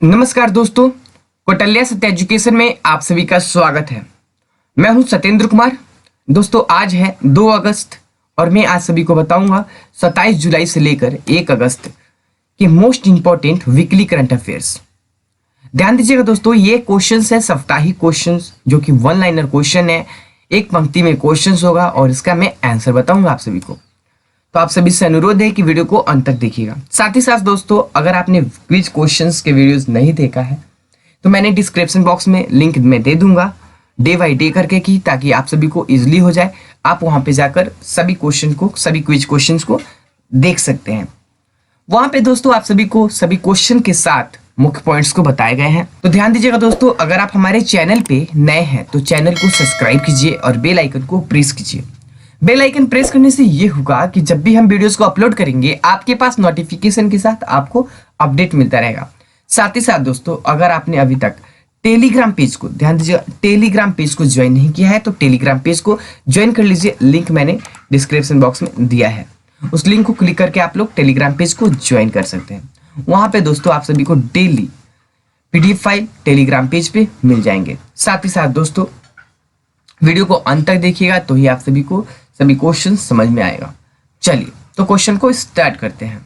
नमस्कार दोस्तों, कौटिल्य सत्य एजुकेशन में आप सभी का स्वागत है। मैं हूं सत्येंद्र कुमार। दोस्तों आज है 2 अगस्त और मैं आज सभी को बताऊंगा 27 जुलाई से लेकर 1 अगस्त के most important weekly current affairs. ध्यान दीजिएगा दोस्तों, ये क्वेश्चंस है साप्ताहिक क्वेश्चंस जो कि वन लाइनर क्वेश्चन है। एक पंक्ति में क्वेश्चंस होगा और इसका मैं आंसर बताऊंगा आप सभी को। तो आप सभी से अनुरोध है कि वीडियो को अंत तक देखिएगा। साथ ही साथ दोस्तों, अगर आपने क्विज क्वेश्चंस के वीडियोस नहीं देखा है तो मैंने डिस्क्रिप्शन बॉक्स में लिंक में दे दूंगा डे बाई डे करके की, ताकि आप सभी को इजीली हो जाए। आप वहां पे जाकर सभी क्विज क्वेश्चंस को देख सकते हैं। वहां पे दोस्तों आप सभी को सभी क्वेश्चन के साथ मुख्य पॉइंट्स को बताए गए हैं। तो ध्यान दीजिएगा दोस्तों, अगर आप हमारे चैनल पे नए हैं तो चैनल को सब्सक्राइब कीजिए और बेल आइकन को प्रेस कीजिए। बेल आइकन प्रेस करने से ये होगा कि जब भी हम वीडियोस को अपलोड करेंगे आपके पास नोटिफिकेशन के साथ आपको अपडेट मिलता रहेगा। साथ ही साथ दोस्तों, अगर आपने अभी तक टेलीग्राम पेज को, ध्यान दीजिएगा, टेलीग्राम पेज को ज्वाइन नहीं किया है तो टेलीग्राम पेज को ज्वाइन कर लीजिए। लिंक मैंने डिस्क्रिप्शन बॉक्स में दिया है। उस लिंक को क्लिक करके आप लोग टेलीग्राम पेज को ज्वाइन कर सकते हैं। वहां पे दोस्तों आप सभी को daily PDF file Telegram page पे मिल जाएंगे। साथ ही साथ दोस्तों, वीडियो को अंत तक देखिएगा तो ही आप सभी को सभी क्वेश्चन समझ में आएगा। चलिए तो क्वेश्चन को स्टार्ट करते हैं।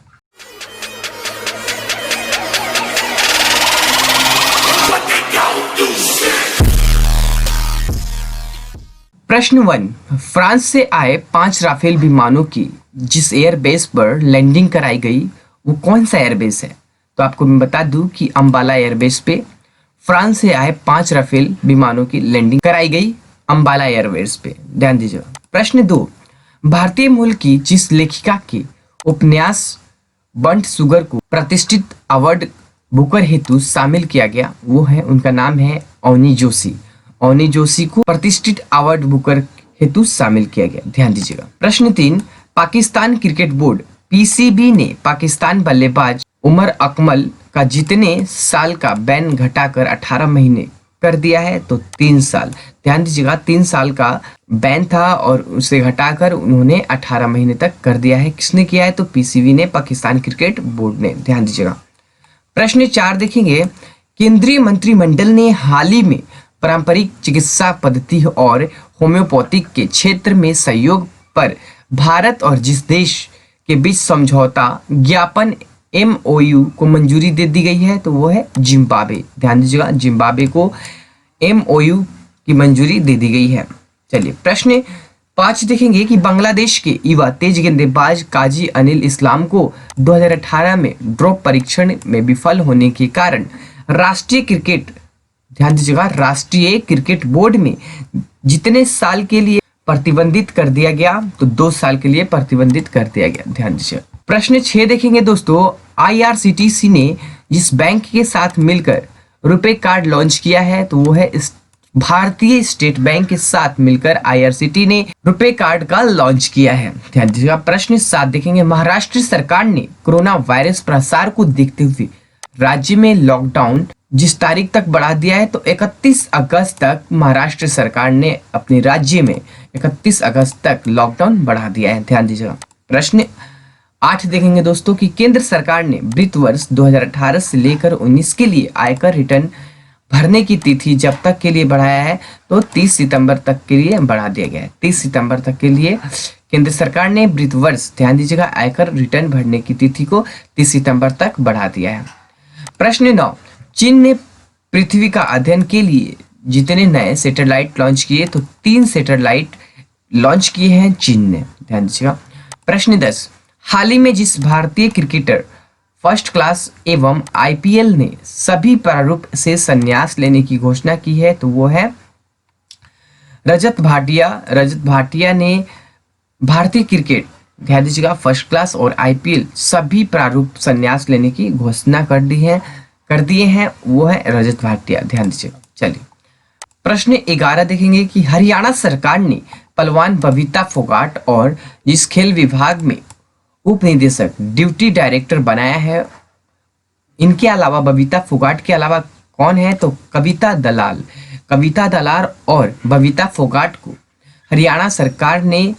प्रश्न 1, फ्रांस से आए 5 राफेल विमानों की जिस एयरबेस पर लैंडिंग कराई गई वो कौन सा एयरबेस है? तो आपको मैं बता दूं कि अंबाला एयरबेस पे फ्रांस से आए 5 राफेल विमानों की लैंडिंग कराई गई अंबाला एयरबेस पे। ध्यान दीजिएगा। प्रश्न 2, भारतीय मूल की जिस लेखिका के उपन्यास बंट शुगर को प्रतिष्ठित अवार्ड बुकर हेतु शामिल किया गया वो है, उनका नाम है अवनी जोशी। अवनी जोशी को प्रतिष्ठित अवार्ड बुकर हेतु शामिल किया गया। ध्यान दीजिएगा। प्रश्न 3, पाकिस्तान क्रिकेट बोर्ड पीसीबी ने पाकिस्तान बल्लेबाज उमर अकमल का जितने साल का बैन घटाकर 18 महीने कर दिया है? तो 3 साल। ध्यान दीजिएगा, 3 साल का बैन था और उसे घटाकर उन्होंने 18 महीने तक कर दिया है। किसने किया है? तो पीसीबी ने, पाकिस्तान क्रिकेट बोर्ड ने। ध्यान दीजिएगा। प्रश्न 4 देखेंगे, केंद्रीय मंत्रिमंडल ने हाल ही में पारंपरिक चिकित्सा पद्धति और होम्योपैथिक के क्षेत्र में सहयोग पर भारत और जिस देश के बीच समझौता ज्ञापन MOU को मंजूरी दे दी गई है तो वो है जिम्बाब्वे। ध्यान दीजिएगा, जिम्बाब्वे को MOU की मंजूरी दे दी गई है। चलिए प्रश्न 5 देखेंगे कि बांग्लादेश के युवा तेज गेंदबाज काजी अनिल इस्लाम को 2018 में ड्रॉप परीक्षण में विफल होने के कारण राष्ट्रीय क्रिकेट बोर्ड में जितने साल के लिए प्रतिबंधित कर दिया गया? तो 2 साल के लिए प्रतिबंधित कर दिया गया। ध्यान दीजिए। प्रश्न 6 देखेंगे दोस्तों, IRCTC ने जिस बैंक के साथ मिलकर रुपे कार्ड लॉन्च किया है तो वो है भारतीय स्टेट बैंक के साथ मिलकर IRCTC ने रुपे कार्ड का लॉन्च किया है। ध्यान दीजिएगा। प्रश्न 7 देखेंगे, महाराष्ट्र सरकार ने कोरोना वायरस प्रसार को देखते हुए राज्य में लॉकडाउन जिस तारीख तक बढ़ा दिया है तो 31 अगस्त तक महाराष्ट्र सरकार ने अपने राज्य में 31 अगस्त तक लॉकडाउन बढ़ा दिया है। ध्यान दीजिएगा। प्रश्न 8 देखेंगे दोस्तों कि केंद्र सरकार ने वित्त वर्ष 2018 से लेकर 19 के लिए आयकर रिटर्न भरने की तिथि जब तक के लिए बढ़ाया है? तो 30 सितंबर तक के लिए बढ़ा दिया गया है। 30 सितंबर तक के लिए केंद्र सरकार ने वित्त वर्ष, ध्यान दीजिएगा, आयकर रिटर्न भरने की तिथि को 30 सितंबर तक बढ़ा दिया है। प्रश्न 9, चीन ने पृथ्वी का अध्ययन के लिए जितने नए सैटेलाइट लॉन्च किए? तो 3 सैटेलाइट लॉन्च किए हैं चीन ने। ध्यान दीजिएगा। प्रश्न 10, हाल ही में जिस भारतीय क्रिकेटर फर्स्ट क्लास एवं IPL ने सभी प्रारूप से संन्यास लेने की घोषणा की है तो वो है रजत भाटिया। रजत भाटिया ने भारतीय क्रिकेट, ध्यान दीजिएगा, फर्स्ट क्लास और IPL सभी प्रारूप संन्यास लेने की घोषणा कर दिए हैं वो है रजत भाटिया। ध्यान दीजिएगा। चलिए प्रश्न 11 देखेंगे कि हरियाणा सरकार ने पहलवान बबीता फोगाट और जिस खेल विभाग में उप निदेशक ड्यूटी डायरेक्टर बनाया है, इनके अलावा बबीता फोगाट के अलावा कौन है? तो कविता दलाल और बबीता फोगाट को हरियाणा सरकार ने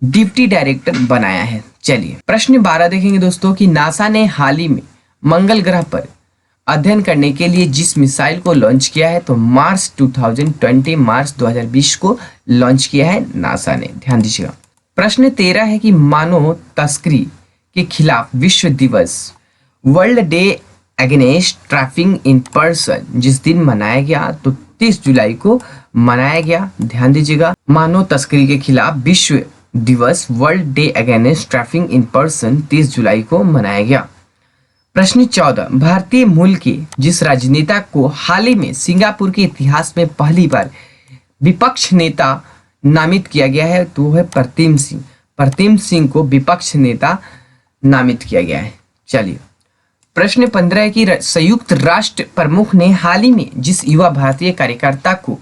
डिप्टी डायरेक्टर बनाया है। चलिए प्रश्न 12 देखेंगे दोस्तों कि नासा ने हाल ही में मंगल ग्रह पर अध्ययन करने के लिए जिस मिसाइल को लॉन्च किया है, तो मार्च 2020 को लॉन्च किया है नासा ने। ध्यान दीजिएगा। प्रश्न 13 है कि मानव तस्करी के खिलाफ विश्व दिवस, world day against trafficking in person, जिस दिन मनाया गया, तो 30 जुलाई को मनाया गया। ध्यान दीजिएगा। मानव तस्करी के खिलाफ विश्व दिवस, world day against trafficking in person, 30 जुलाई को मनाया गया। प्रश्न 14, भारतीय मूल के जिस राजनेता को हाल ही में सिंगापुर के इतिहास में पहली बार विपक्ष नेता नामित किया गया है, तो वह है प्रतीम सिंह। प्रतीम सिंह को विपक्ष नेता नामित किया गया है। चलिए, प्रश्न 15 है कि संयुक्त राष्ट्र प्रमुख ने हाल ही में जिस युवा भारतीय कार्यकर्ता को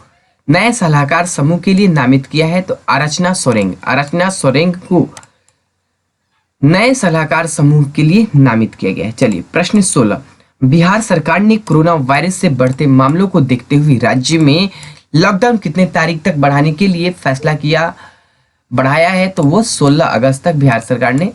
नए सलाहकार समूह के लिए नामित किया है, तो अर्चना सोरेंग। अर्चना सोरेंग को नए सलाहकार समूह के लिए नामित किया गया है। चलिए, प्रश्न 16, बिहार सरकार ने कोरोना वायरस से बढ़ते मामलों को देखते हुए राज्य में लॉकडाउन कितने तारीख तक बढ़ाने के लिए फैसला बढ़ाया है, तो वो 16 अगस्त तक बिहार सरकार ने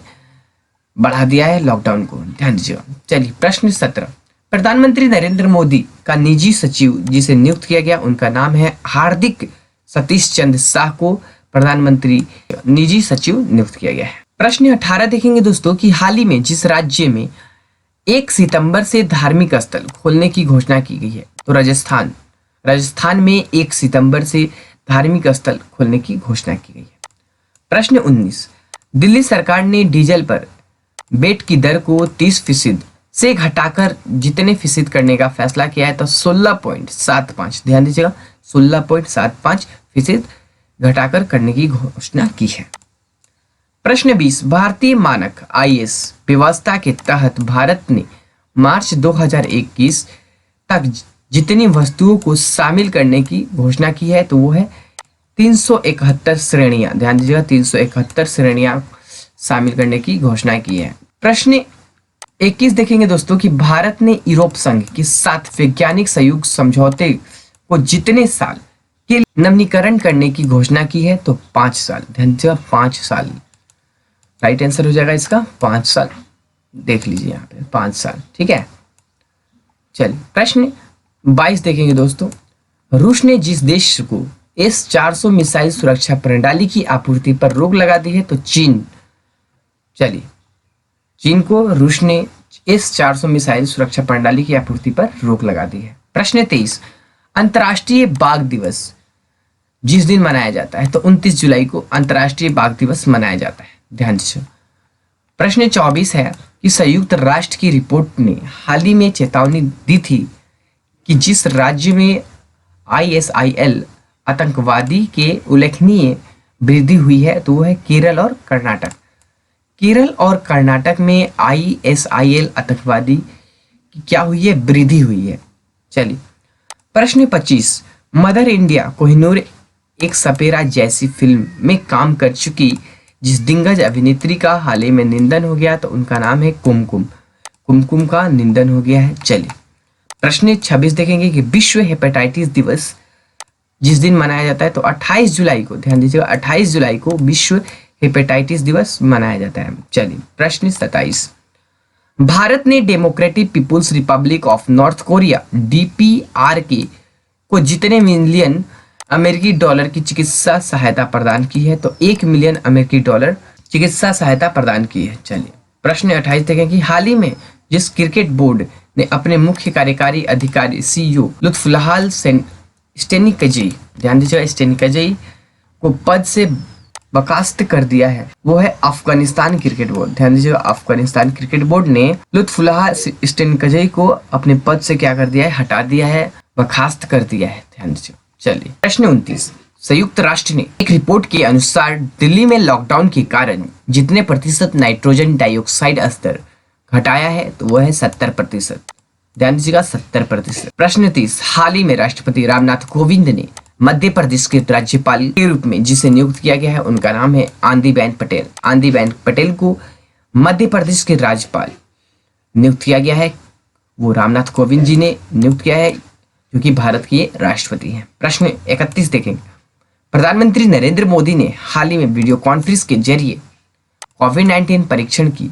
बढ़ा दिया है लॉकडाउन को। ध्यान दीजिएगा। चलिए, प्रश्न 17, प्रधानमंत्री नरेंद्र मोदी का निजी सचिव जिसे नियुक्त किया गया, उनका नाम है हार्दिक सतीश चंद्र शाह को प्रधानमंत्री निजी सचिव नियुक्त किया गया है। प्रश्न 18 देखेंगे दोस्तों कि हाल ही में जिस राज्य में 1 सितंबर से धार्मिक स्थल खोलने की घोषणा की गई है, तो राजस्थान में 1 सितंबर से धार्मिक स्थल खोलने की घोषणा की गई है। प्रश्न 19, दिल्ली सरकार ने डीजल पर बेट की दर को 30% से घटाकर जितने फीसद करने का फैसला किया है, तो 16.75, ध्यान दीजिएगा, 16.75% घटाकर करने की घोषणा की है। प्रश्न 20, भारतीय मानक IS व्यवस्था के तहत भारत ने मार्च 2021 तक जितनी वस्तुओं को शामिल करने की घोषणा की है, तो वो है 371 श्रेणियां। ध्यान दीजिएगा, 371 श्रेणियां शामिल करने की घोषणा की है। प्रश्न 21 देखेंगे दोस्तों कि भारत ने यूरोप संघ के साथ वैज्ञानिक सहयोग समझौते को जितने साल के नवीनीकरण करने की घोषणा की है, तो 5 साल। ध्यान दीजिएगा, 5 साल राइट आंसर हो जाएगा इसका, 5 साल। देख लीजिए यहाँ पे 5 साल। ठीक है। चलिए, प्रश्न 22 देखेंगे दोस्तों, रूस ने जिस देश को S-400 मिसाइल सुरक्षा प्रणाली की आपूर्ति पर रोक लगा दी है, तो चीन। चलिए, चीन को रूस ने S-400 मिसाइल सुरक्षा प्रणाली की आपूर्ति पर रोक लगा दी है। प्रश्न 23, अंतर्राष्ट्रीय बाघ दिवस जिस दिन मनाया जाता है, तो 29 जुलाई को अंतर्राष्ट्रीय बाघ दिवस मनाया जाता है। ध्यान दीजिए। प्रश्न 24 है कि संयुक्त राष्ट्र की रिपोर्ट ने हाल ही में चेतावनी दी थी कि जिस राज्य में ISIL आतंकवादी के उल्लेखनीय वृद्धि हुई है, तो वो है केरल और कर्नाटक। केरल और कर्नाटक में ISIL आतंकवादी की क्या हुई है, वृद्धि हुई है। चलिए, प्रश्न 25, मदर इंडिया कोहिनूर एक सपेरा जैसी फिल्म में काम कर चुकी जिस दिग्गज अभिनेत्री का हाल ही में निधन हो गया, तो उनका नाम है कुमकुम। कुमकुम का निधन हो गया है। चलिए, प्रश्न 26 देखेंगे कि विश्व हेपेटाइटिस दिवस जिस दिन मनाया जाता है, तो 28 जुलाई को, ध्यान दीजिएगा, 28 जुलाई को विश्व हेपेटाइटिस दिवस मनाया जाता है। चलिए, प्रश्न 27, भारत ने Democratic People's Republic of North Korea DPRK को जितने मिलियन अमेरिकी डॉलर की चिकित्सा सहायता प्रदान की है, तो 1 मिलियन अमेरिकी डॉलर चिकित्सा सहायता प्रदान की है। चलिए, प्रश्न 28 देखें कि हाल ही में जिस क्रिकेट बोर्ड ने अपने मुख्य कार्यकारी अधिकारी CEO लुत्फुल्लाह स्टेनिकजी, ध्यान दीजिएगा, स्टेनिकजी को पद से बर्खास्त कर दिया है, वो है अफगानिस्तान क्रिकेट बोर्ड। ध्यान दीजिएगा, अफगानिस्तान क्रिकेट बोर्ड ने लुत्फुल्लाह स्टेनिकजी को अपने पद से क्या कर दिया है, हटा दिया है, बर्खास्त कर दिया है। ध्यान दीजिए। चलिए, प्रश्न 29, संयुक्त राष्ट्र ने एक रिपोर्ट के अनुसार दिल्ली में लॉकडाउन के कारण जितने प्रतिशत नाइट्रोजन डाइऑक्साइड स्तर घटाया है, तो वह है 70%। ध्यान दीजिएगा, 70%। प्रश्न 30, हाल ही में राष्ट्रपति रामनाथ कोविंद ने मध्य प्रदेश के राज्यपाल के रूप में जिसे नियुक्त किया गया है, उनका नाम है आनंदीबेन पटेल। आनंदीबेन पटेल को मध्य प्रदेश के राज्यपाल नियुक्त किया गया है, वो रामनाथ कोविंद जी ने नियुक्त किया है, जो कि भारत के राष्ट्रपति हैं। प्रश्न 31 देखेंगे, प्रधानमंत्री नरेंद्र मोदी ने हाल ही में वीडियो कॉन्फ्रेंस के जरिए कोविड-19 परीक्षण की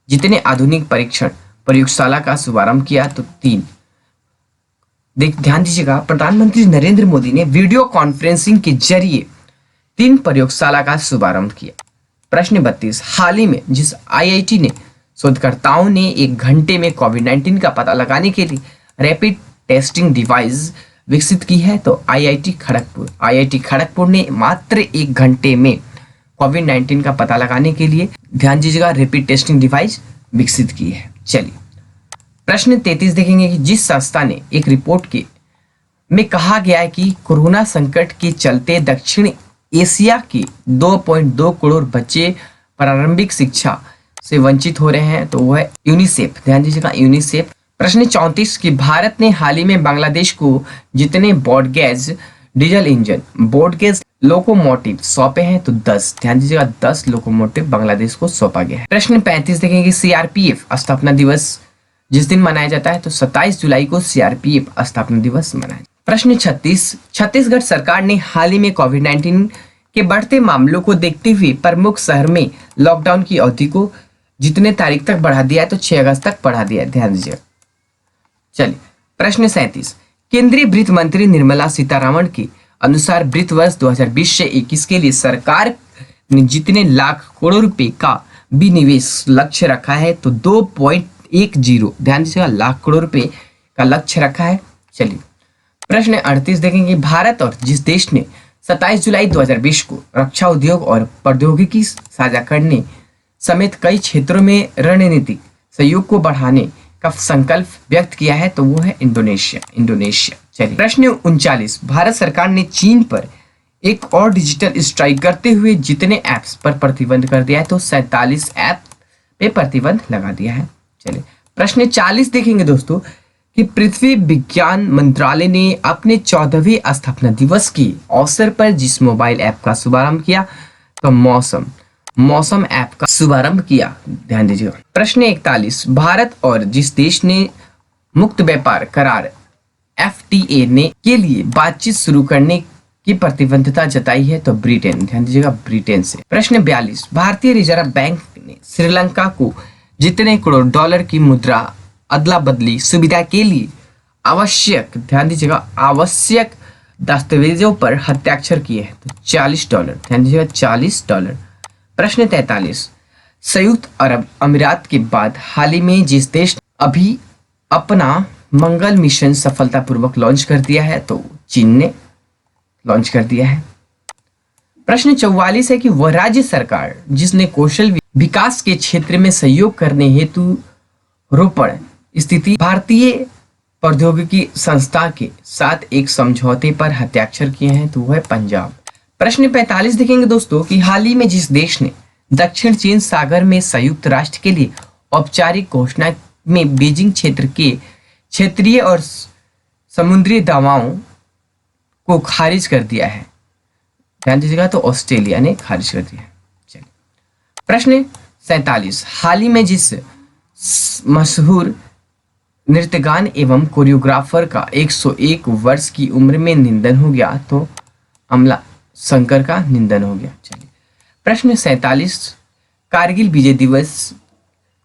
जितने आधुनिक परीक्षण प्रयोगशाला का शुभारंभ किया, तो 3। ध्यान दीजिएगा, प्रधानमंत्री नरेंद्र मोदी ने वीडियो कॉन्फ्रेंसिंग के जरिए 3 प्रयोगशाला का शुभारंभ किया। प्रश्न 32, हाल ही में जिस आईआईटी ने शोधकर्ताओं ने 1 घंटे में कोविड-19 का पता लगाने के लिए रैपिड टेस्टिंग डिवाइस विकसित की है, तो आईआईटी खड़गपुर ने मात्र 1 घंटे में कोविड-19 का पता लगाने के लिए, ध्यान दीजिएगा, रैपिड टेस्टिंग डिवाइस विकसित की है। चलिए प्रश्न 33 देखेंगे कि जिस संस्था ने एक रिपोर्ट में कहा गया है कि कोरोना संकट के चलते दक्षिण एशिया के 2.2 करोड़ बच्चे प्रारंभिक शिक्षा से वंचित हो रहे हैं, तो वह है यूनिसेफ। ध्यान दीजिएगा, यूनिसेफ। प्रश्न 34 कि भारत ने हाल ही में बांग्लादेश को जितने broad gauge diesel engine broad gauge locomotive सौंपे हैं, तो 10। ध्यान दीजिएगा, 10 लोकोमोटिव बांग्लादेश को सौंपा गया है। प्रश्न 35 देखेंगे सीआरपीएफ स्थापना दिवस जिस दिन मनाया जाता है, तो 27 जुलाई को सीआरपीएफ स्थापना दिवस मनाया। प्रश्न 36, छत्तीसगढ़ सरकार ने हाल ही में कोविड-19 के बढ़ते मामलों को देखते हुए प्रमुख शहर में लॉकडाउन की अवधि को जितने तारीख तक बढ़ा दिया है, तो 6 अगस्त तक बढ़ा दिया है। ध्यान दीजिए। चलिए प्रश्न 37, केंद्रीय वित्त मंत्री निर्मला सीतारमण के अनुसार वित्त वर्ष 2020 से 21 के लिए सरकार ने जितने लाख करोड़ रुपए का विनिवेश लक्ष्य रखा है, तो 2.10, ध्यान दीजिएगा, लाख करोड़ रुपए का लक्ष्य रखा है। चलिए प्रश्न 38 देखेंगे, भारत और जिस देश ने 27 जुलाई 2020 को रक्षा उद्योग और प्रौद्योगिकी साझा करने समेत कई क्षेत्रों में रणनीतिक सहयोग को बढ़ाने का संकल्प व्यक्त किया है, तो वो है इंडोनेशिया। चलिए प्रश्न 39, भारत सरकार ने चीन पर एक और डिजिटल स्ट्राइक करते हुए जितने ऐप्स पर प्रतिबंध कर दिया है, तो 47 ऐप पे प्रतिबंध लगा दिया है। चलिए प्रश्न 40 देखेंगे दोस्तों कि पृथ्वी विज्ञान मंत्रालय ने अपने 14वें स्थापना दिवस के अवसर पर जिस मोबाइल ऐप का शुभारंभ किया, तो मौसम ऐप का शुभारंभ किया। ध्यान दीजिएगा। प्रश्न 41, भारत और जिस देश ने मुक्त व्यापार करार FTA ने के लिए बातचीत शुरू करने की प्रतिबद्धता जताई है, तो ब्रिटेन। ध्यान दीजिएगा, ब्रिटेन से। प्रश्न 42, भारतीय रिजर्व बैंक ने श्रीलंका को जितने करोड़ डॉलर की मुद्रा अदला बदली सुविधा के लिए आवश्यक, ध्यान दीजिएगा, आवश्यक दस्तावेजों पर हस्ताक्षर किए हैं, तो $40। ध्यान दीजिएगा, $40। प्रश्न 43, संयुक्त अरब अमीरात के बाद हाल ही में जिस देश अभी अपना मंगल मिशन सफलतापूर्वक लॉन्च कर दिया है, तो चीन ने लॉन्च कर दिया है। प्रश्न 44 है कि वह राज्य सरकार जिसने कौशल विकास के क्षेत्र में सहयोग करने हेतु रोपण स्थिति भारतीय प्रौद्योगिकी संस्था के साथ एक समझौते पर हस्ताक्षर किए हैं, तो वह है पंजाब। प्रश्न 45 देखेंगे दोस्तों कि हाल ही में जिस देश ने दक्षिण चीन सागर में संयुक्त राष्ट्र के लिए औपचारिक घोषणा में बीजिंग क्षेत्र के क्षेत्रीय और समुद्री दावाओं को खारिज कर दिया है, ध्यान दीजिएगा, तो ऑस्ट्रेलिया ने खारिज कर दिया है। चलिए प्रश्न 47, हाल ही में जिस मशहूर नृत्यगान एवं कोरियोग्राफर का 101 वर्ष की उम्र में निधन हो गया, तो अमला शंकर का निधन हो गया। चलिए प्रश्न 47, कारगिल विजय दिवस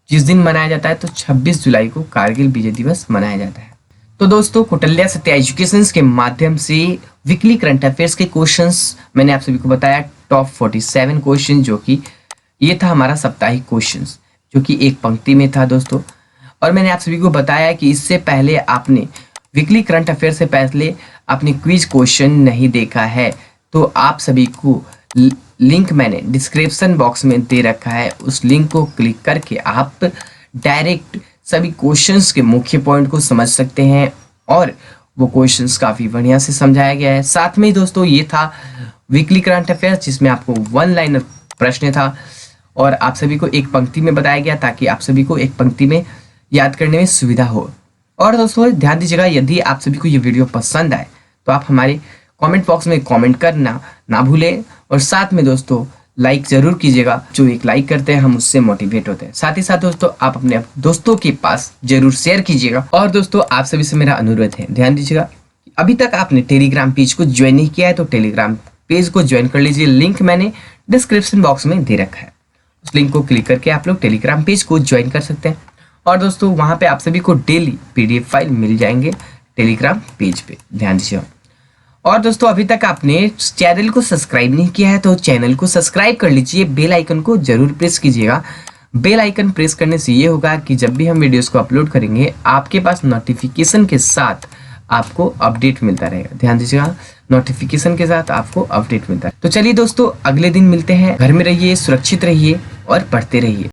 जिस दिन मनाया जाता है, तो 26 जुलाई को कारगिल विजय दिवस मनाया जाता है। तो दोस्तों कौटिल्य सत्य एजुकेशन के माध्यम से वीकली करंट अफेयर्स के क्वेश्चंस मैंने आप सभी को बताया, टॉप 47 क्वेश्चन, जो कि ये था हमारा साप्ताहिक क्वेश्चंस, जो कि एक पंक्ति में था दोस्तों। और मैंने आप सभी को बताया कि इससे पहले आपने वीकली करंट अफेयर से पहले आपने क्विज क्वेश्चन नहीं देखा है, तो आप सभी को लिंक मैंने डिस्क्रिप्शन बॉक्स में दे रखा है, उस लिंक को क्लिक करके आप डायरेक्ट सभी क्वेश्चंस के मुख्य पॉइंट को समझ सकते हैं, और वो क्वेश्चंस काफ़ी बढ़िया से समझाया गया है। साथ में दोस्तों ये था वीकली करंट अफेयर्स, जिसमें आपको 1 लाइनर प्रश्न था और आप सभी को एक पंक्ति में बताया गया, ताकि आप सभी को एक पंक्ति में याद करने में सुविधा हो। और दोस्तों ध्यान दीजिएगा, यदि आप सभी को ये वीडियो पसंद आए तो आप हमारे कमेंट बॉक्स में कमेंट करना ना भूलें, और साथ में दोस्तों लाइक जरूर कीजिएगा। जो एक लाइक करते हैं हम उससे मोटिवेट होते हैं। साथ ही साथ दोस्तों आप अपने दोस्तों के पास जरूर शेयर कीजिएगा। और दोस्तों आप सभी से मेरा अनुरोध है, ध्यान दीजिएगा, अभी तक आपने टेलीग्राम पेज को ज्वाइन नहीं किया है, तो टेलीग्राम पेज को ज्वाइन कर लीजिए। लिंक मैंने डिस्क्रिप्शन बॉक्स में दे रखा है, उस लिंक को क्लिक करके आप लोग टेलीग्राम पेज को ज्वाइन कर सकते हैं। और दोस्तों वहाँ पे आप सभी को डेली PDF फाइल मिल जाएंगे, टेलीग्राम पेज पे, ध्यान दीजिए। और दोस्तों अभी तक आपने चैनल को सब्सक्राइब नहीं किया है तो चैनल को सब्सक्राइब कर लीजिए, बेल आइकन को जरूर प्रेस कीजिएगा। बेल आइकन प्रेस करने से ये होगा कि जब भी हम वीडियोस को अपलोड करेंगे आपके पास नोटिफिकेशन के साथ आपको अपडेट मिलता रहेगा। ध्यान दीजिएगा, नोटिफिकेशन के साथ आपको अपडेट मिलता है। तो चलिए दोस्तों, अगले दिन मिलते हैं। घर में रहिए, सुरक्षित रहिए और पढ़ते रहिए।